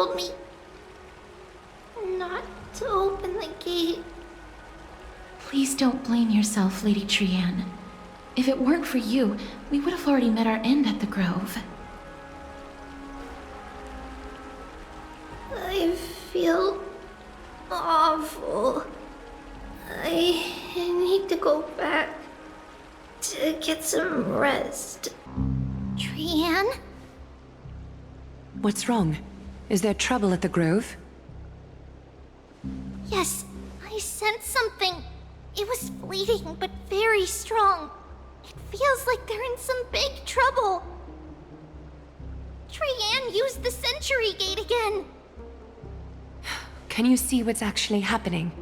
told me not to open the gate. Please don't blame yourself, Lady Trianne. If it weren't for you, we would have already met our end at the Grove. I feel awful. I need to go back to get some rest. Trianne? What's wrong? Is there trouble at the Grove? Yes, I sensed something. It was fleeting, but very strong. It feels like they're in some big trouble. Trianne used the Sentry Gate again. Can you see what's actually happening?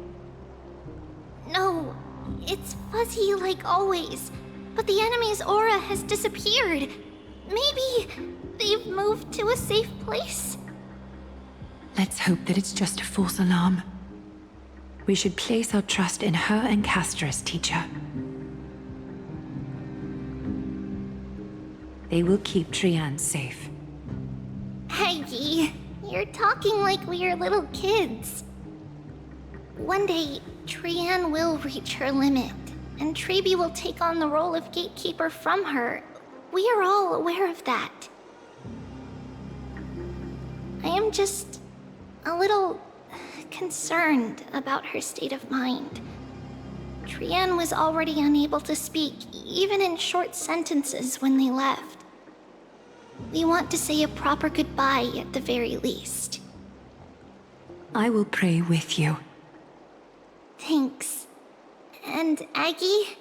No, it's fuzzy like always. But the enemy's aura has disappeared. Maybe they've moved to a safe place? Let's hope that it's just a false alarm. We should place our trust in her and Castra's teacher. They will keep Trianne safe. Aggie, you're talking like we are little kids. One day, Trianne will reach her limit, and Tribbie will take on the role of gatekeeper from her. We are all aware of that. I am just a little concerned about her state of mind. Trianne was already unable to speak, even in short sentences when they left. We want to say a proper goodbye at the very least. I will pray with you. Thanks. And Aggie,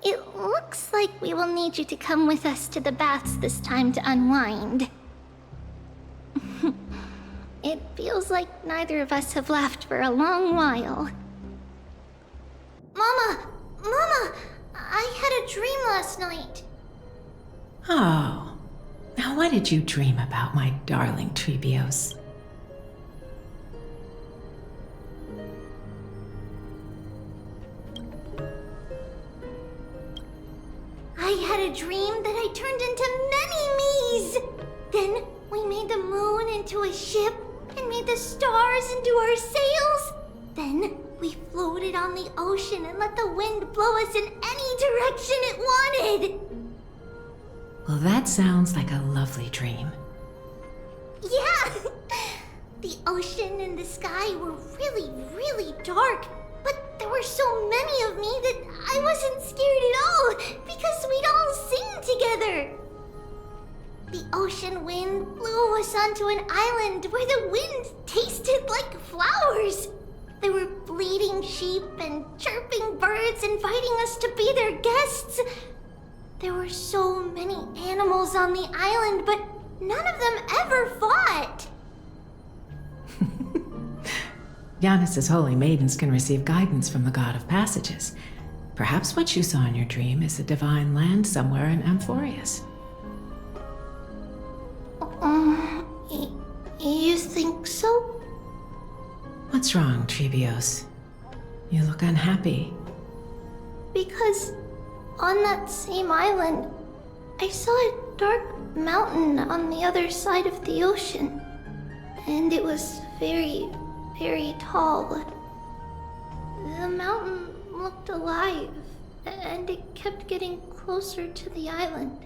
it looks like we will need you to come with us to the baths this time to unwind. It feels like neither of us have laughed for a long while. Mama! Mama! I had a dream last night. Oh. Now what did you dream about, my darling Tribios? I had a dream that I turned into many me's. Then we made the moon into a ship and made the stars into our sails. Then we floated on the ocean and let the wind blow us in any direction it wanted. Well, that sounds like a lovely dream. Yeah! The ocean and the sky were really, really dark. But there were so many of me that I wasn't scared at all, because we'd all sing together. The ocean wind blew us onto an island where the wind tasted like flowers. There were bleating sheep and chirping birds inviting us to be their guests. There were so many animals on the island, but none of them ever fought. Giannis's holy maidens can receive guidance from the god of passages. Perhaps what you saw in your dream is a divine land somewhere in Amphorius. You think so? What's wrong, Tribios? You look unhappy. Because on that same island, I saw a dark mountain on the other side of the ocean. And it was very, very tall. The mountain looked alive, and it kept getting closer to the island.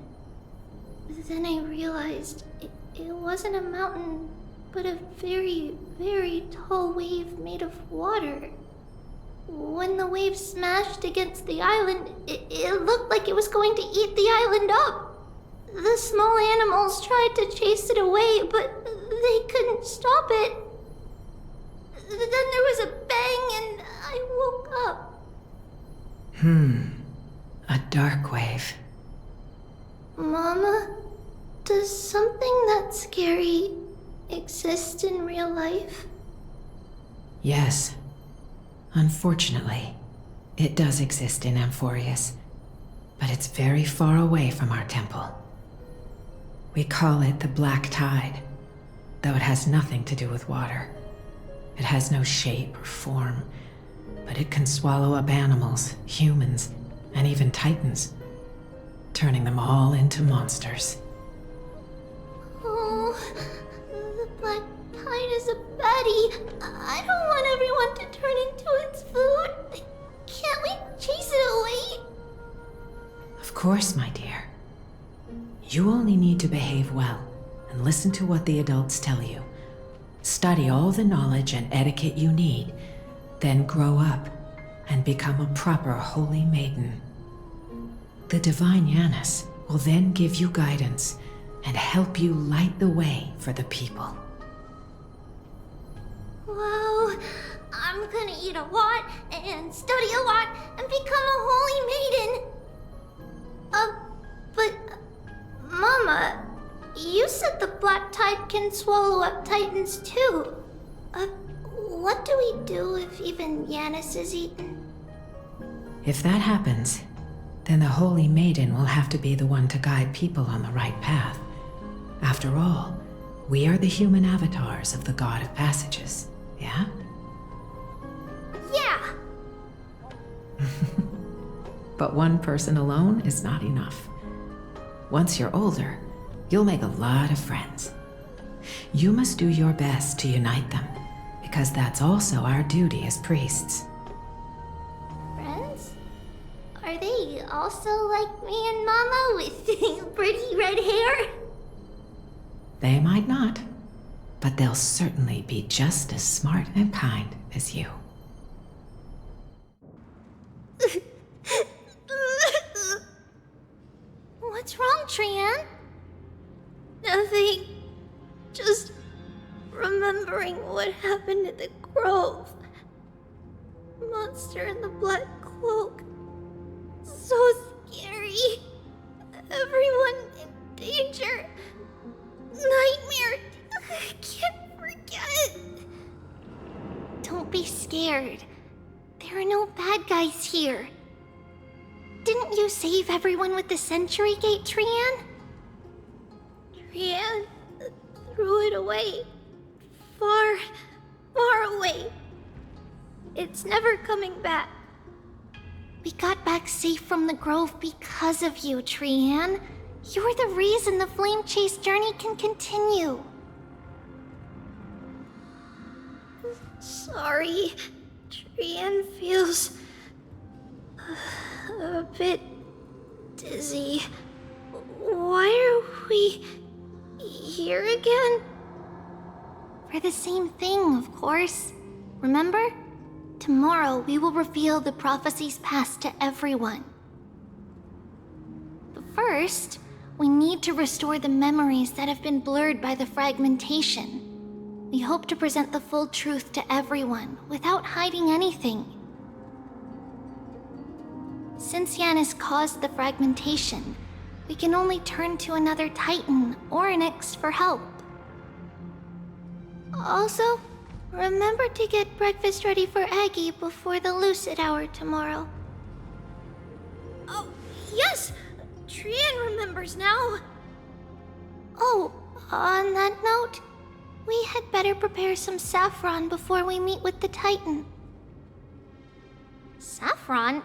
Then I realized it wasn't a mountain, but a very, very tall wave made of water. When the wave smashed against the island, it looked like it was going to eat the island up. The small animals tried to chase it away, but they couldn't stop it. Then there was a bang and I woke up. A dark wave. Mama, does something that scary exist in real life? Yes. Unfortunately, it does exist in Amphorius, but it's very far away from our temple. We call it the Black Tide, though it has nothing to do with water. It has no shape or form, but it can swallow up animals, humans, and even titans, turning them all into monsters. Oh, the Black hide as a baddie. I don't want everyone to turn into its food. Can't we chase it away? Of course, my dear. You only need to behave well and listen to what the adults tell you. Study all the knowledge and etiquette you need, then grow up and become a proper holy maiden. The divine Yanis will then give you guidance and help you light the way for the people. Wow, I'm gonna eat a lot and study a lot and become a holy maiden. But Mama, you said the black tide can swallow up titans too. What do we do if even Yanis is eaten? If that happens, then the holy maiden will have to be the one to guide people on the right path. After all, we are the human avatars of the God of Passages, yeah? Yeah! But one person alone is not enough. Once you're older, you'll make a lot of friends. You must do your best to unite them, because that's also our duty as priests. Friends? Are they also like me and Mama with pretty red hair? They might not, but they'll certainly be just as smart and kind as you. What's wrong, Trianne? Nothing. Just remembering what happened at the grove. Monster in the black cloak. So scary. Everyone in danger. Nightmare. I can't forget. Don't be scared. There are no bad guys here. Didn't you save everyone with the Century Gate, Trianne? Trianne threw it away. Far, far away. It's never coming back. We got back safe from the grove because of you, Trianne. You're the reason the flame chase journey can continue. Sorry. Trianne feels a bit dizzy. Why are we here again? For the same thing, of course. Remember? Tomorrow we will reveal the prophecies past to everyone. But first, we need to restore the memories that have been blurred by the fragmentation. We hope to present the full truth to everyone without hiding anything. Since Yanis caused the fragmentation, we can only turn to another Titan or an X for help. Also, remember to get breakfast ready for Aggie before the lucid hour tomorrow. Oh, yes! Trianne remembers now. Oh, on that note, we had better prepare some saffron before we meet with the Titan. Saffron?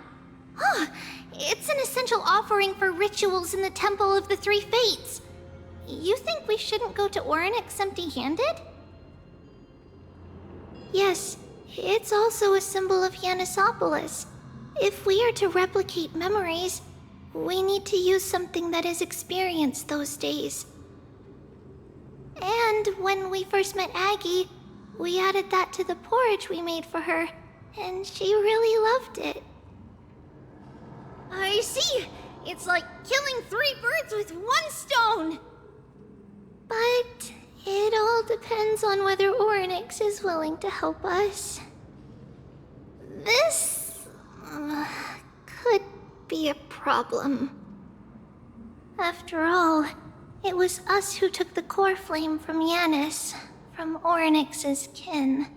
Huh, it's an essential offering for rituals in the Temple of the Three Fates. You think we shouldn't go to Orynyx empty-handed? Yes, it's also a symbol of Yanisopolis. If we are to replicate memories, we need to use something that has experienced those days. And when we first met Aggie, we added that to the porridge we made for her, and she really loved it. I see! It's like killing 3 birds with 1 stone! But it all depends on whether Orynyx is willing to help us. This could be a problem. After all, it was us who took the core flame from Yanis, from Orynyx's kin.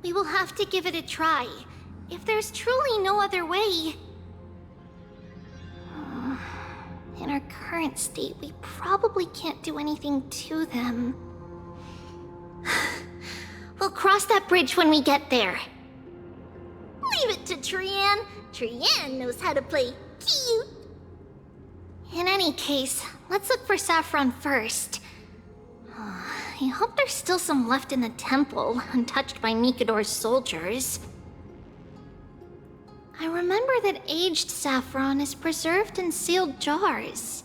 We will have to give it a try. If there's truly no other way... In our current state, we probably can't do anything to them. We'll cross that bridge when we get there. Leave it to Trianne. Trianne knows how to play cute. In any case, let's look for saffron first. I hope there's still some left in the temple, untouched by Mikador's soldiers. I remember that aged saffron is preserved in sealed jars.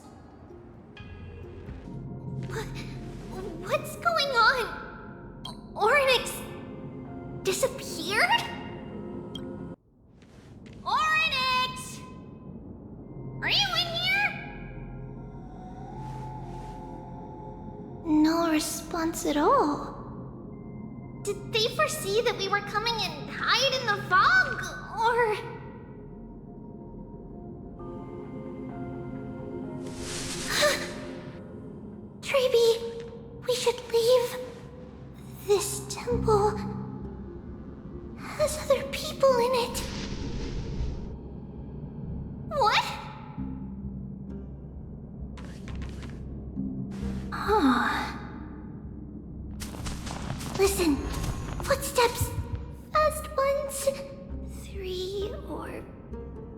What's going on? Oryx disappeared? Oryx! Are you in here? No response at all. Did they foresee that we were coming and hide in the fog, or... Tribbie, we should leave. This temple has other people in it. What? Huh. Listen, footsteps. Fast ones. 3 or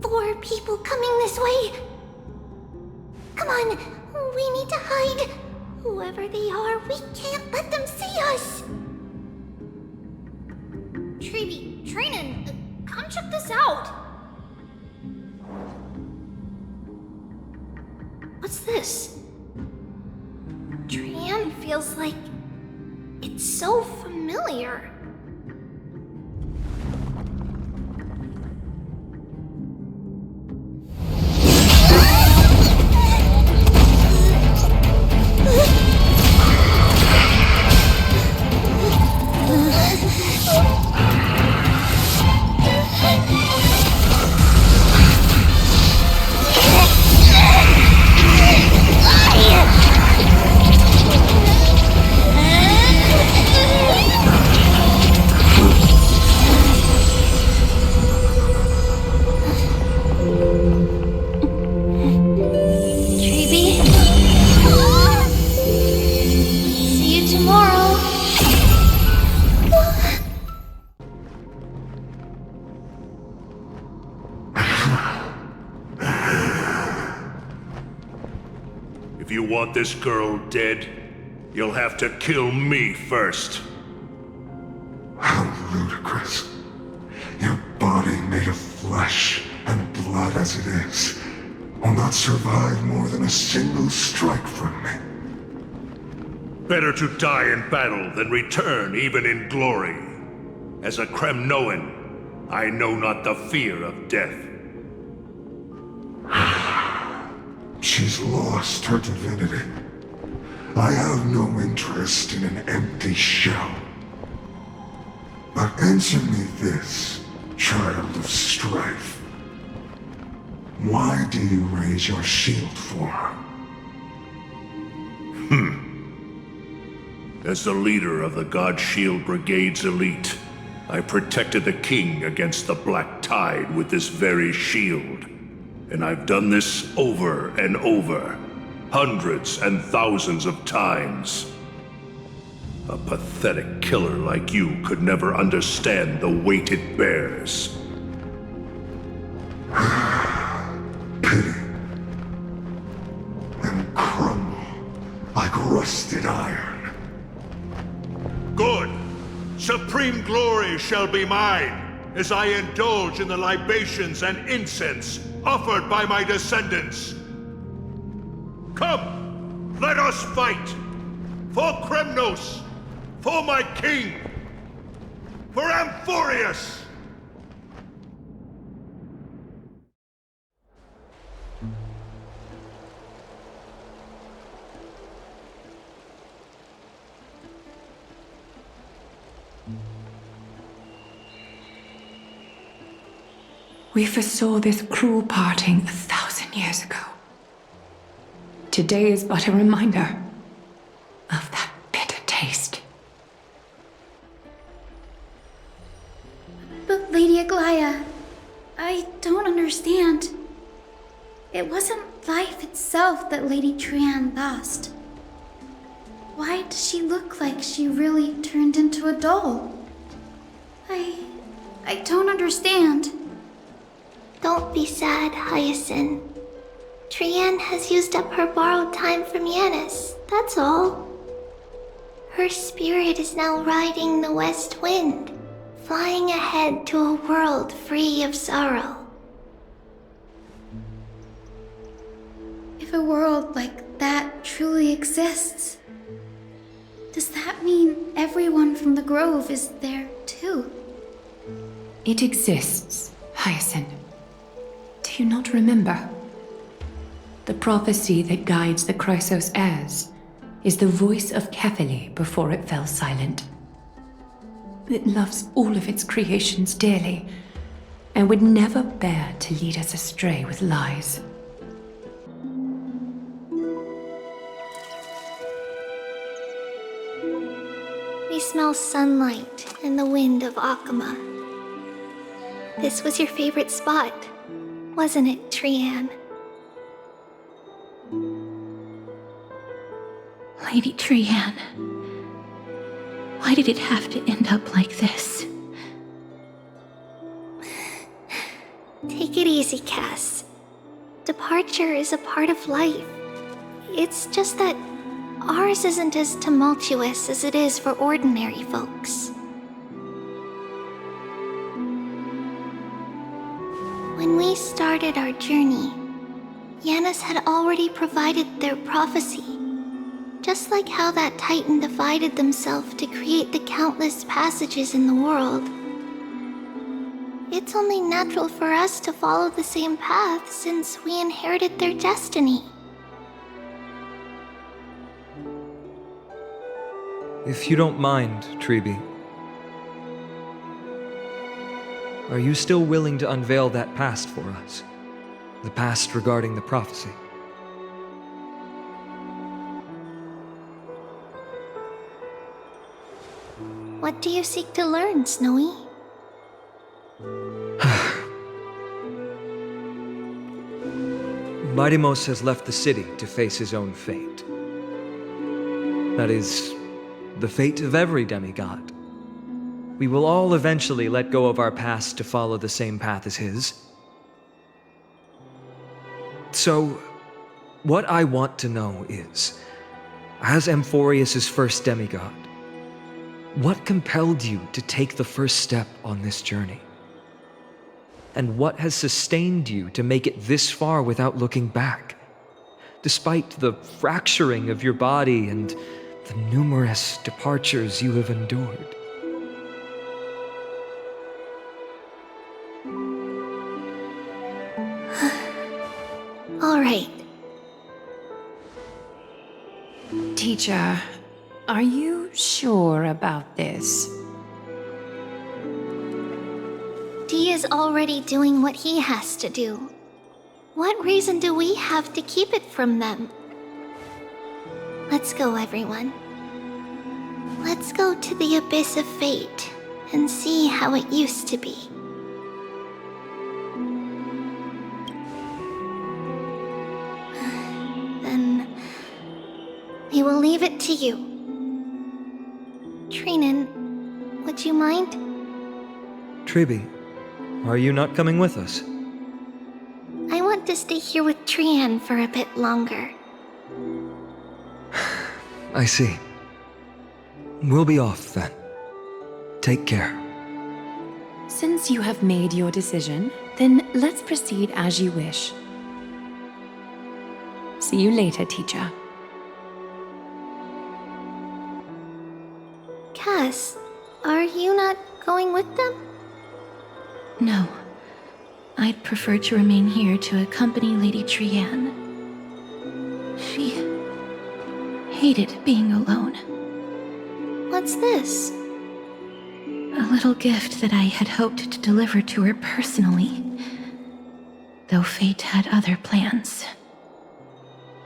4 people coming this way. Come on, we need to hide. Whoever they are, we can't let them see us! Tribbie Trinnon, come check this out! What's this? Trianne feels like... it's so familiar. If you want this girl dead, you'll have to kill me first. How ludicrous. Your body made of flesh and blood as it is will not survive more than a single strike from me. Better to die in battle than return even in glory. As a Kremnoan, I know not the fear of death. She's lost her divinity. I have no interest in an empty shell. But answer me this, child of strife. Why do you raise your shield for her? As the leader of the God Shield Brigade's elite, I protected the king against the Black Tide with this very shield. And I've done this over and over, hundreds and thousands of times. A pathetic killer like you could never understand the weight it bears. Pity. And crumble like rusted iron. Good! Supreme glory shall be mine, as I indulge in the libations and incense offered by my descendants. Come, let us fight! For Kremnos! For my king! For Amphorius! We foresaw this cruel parting 1,000 years ago. Today is but a reminder of that bitter taste. But Lady Aglaya, I don't understand. It wasn't life itself that Lady Trianne lost. Why does she look like she really turned into a doll? I don't understand. Don't be sad, Hyacinth. Trianne has used up her borrowed time from Yanis, that's all. Her spirit is now riding the west wind, flying ahead to a world free of sorrow. If a world like that truly exists, does that mean everyone from the Grove is there too? It exists, Hyacinth. Do you not remember? The prophecy that guides the Chrysos heirs is the voice of Kefili before it fell silent. It loves all of its creations dearly, and would never bear to lead us astray with lies. We smell sunlight and the wind of Akama. This was your favorite spot, wasn't it, Trianne? Lady Trianne, why did it have to end up like this? Take it easy, Cass. Departure is a part of life. It's just that ours isn't as tumultuous as it is for ordinary folks. When we started our journey, Yanis had already provided their prophecy. Just like how that Titan divided themselves to create the countless passages in the world. It's only natural for us to follow the same path since we inherited their destiny. If you don't mind, Tribbie, are you still willing to unveil that past for us? The past regarding the prophecy? What do you seek to learn, Snowy? Mydei has left the city to face his own fate. That is, the fate of every demigod. We will all eventually let go of our past to follow the same path as his. So, what I want to know is, as Amphorius' first demigod, what compelled you to take the first step on this journey? And what has sustained you to make it this far without looking back? Despite the fracturing of your body and the numerous departures you have endured. All right. Teacher, are you sure about this? D is already doing what he has to do. What reason do we have to keep it from them? Let's go, everyone. Let's go to the abyss of fate and see how it used to be. Then we will leave it to you. Trinnon, would you mind? Tribbie, are you not coming with us? I want to stay here with Trianne for a bit longer. I see. We'll be off then. Take care. Since you have made your decision, then let's proceed as you wish. See you later, teacher. Cass, are you not going with them? No. I'd prefer to remain here to accompany Lady Trianne. She hated being alone. What's this? A little gift that I had hoped to deliver to her personally, though fate had other plans.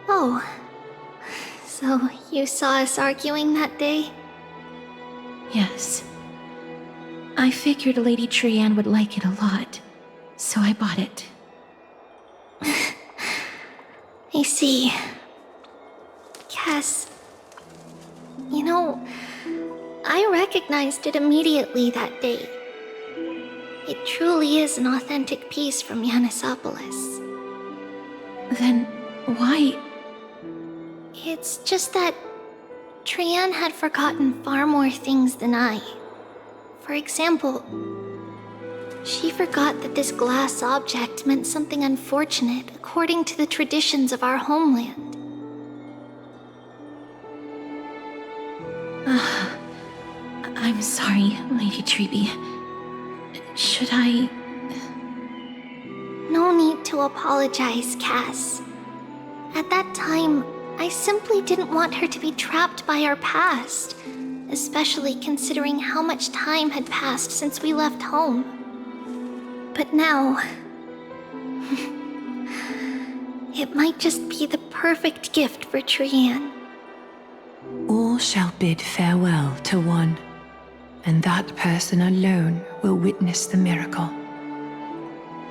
Oh. So you saw us arguing that day? Yes. I figured Lady Trianne would like it a lot, so I bought it. I see. Cass, you know, I recognized it immediately that day. It truly is an authentic piece from Yanisopolis. Then why? It's just that Trianne had forgotten far more things than I. For example, she forgot that this glass object meant something unfortunate according to the traditions of our homeland. I'm sorry, Lady Tribbie. Should I... No need to apologize, Cass. At that time, I simply didn't want her to be trapped by our past, especially considering how much time had passed since we left home. But now... it might just be the perfect gift for Trianne. All shall bid farewell to one, and that person alone will witness the miracle.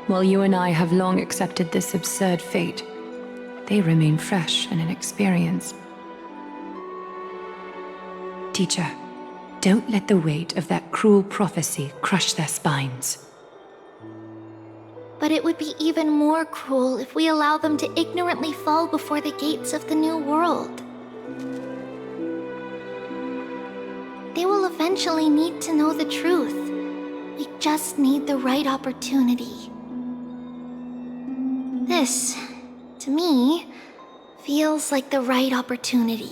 While you and I have long accepted this absurd fate, they remain fresh and inexperienced. Teacher, don't let the weight of that cruel prophecy crush their spines. But it would be even more cruel if we allow them to ignorantly fall before the gates of the new world. They will eventually need to know the truth. We just need the right opportunity. This, to me, feels like the right opportunity.